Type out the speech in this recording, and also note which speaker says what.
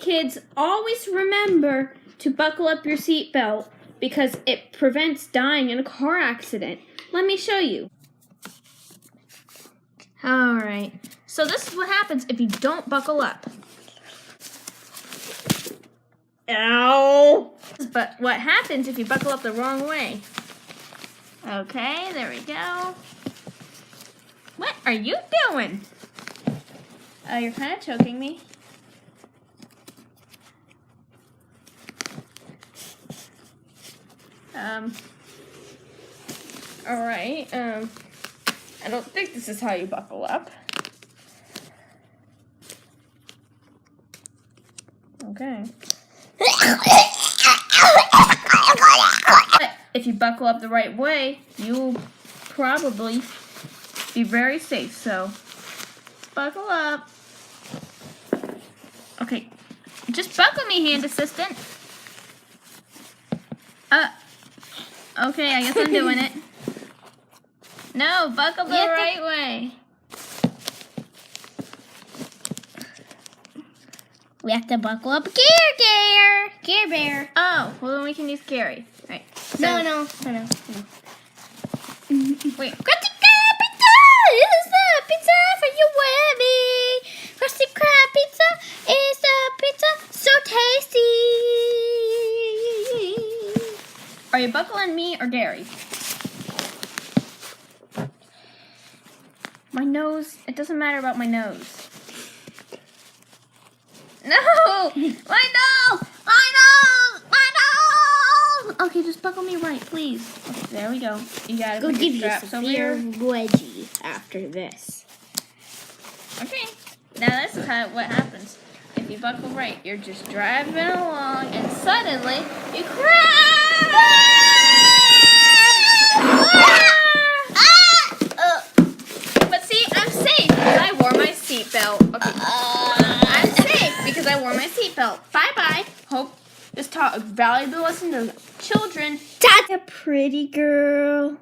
Speaker 1: Kids, always remember to buckle up your seatbelt because it prevents dying in a car accident. Let me show you. Alright, so this is what happens if you don't buckle up. Ow! But what happens if you buckle up the wrong way? Okay, there we go. What are you doing? You're kind of choking me. Alright, I don't think this is how you buckle up. Okay. But if you buckle up the right way, you'll probably be very safe, so buckle up. Okay, just buckle me, hand assistant. Okay, I guess I'm doing it. No, buckle the right way.
Speaker 2: We have to buckle up. Care Bear.
Speaker 1: Oh, well then we can use Gary. Right. So,
Speaker 2: No.
Speaker 1: Wait.
Speaker 2: Krusty Krab pizza! Is the pizza for you and me? Krusty Krab pizza is the pizza so tasty.
Speaker 1: Are you buckling me or Gary? My nose. It doesn't matter about my nose. No! My nose! Okay, just buckle me right, please. Okay, there we go. You gotta
Speaker 2: Go
Speaker 1: put
Speaker 2: give
Speaker 1: your
Speaker 2: you a
Speaker 1: straps over
Speaker 2: severe
Speaker 1: here.
Speaker 2: wedgie after this.
Speaker 1: Okay. Now this is what happens. If you buckle right, you're just driving along and suddenly you crash! But see, I'm safe because I wore my seatbelt. Okay. I'm safe because I wore my seatbelt. Bye-bye. Hope this taught a valuable lesson to children.
Speaker 2: That's a pretty girl.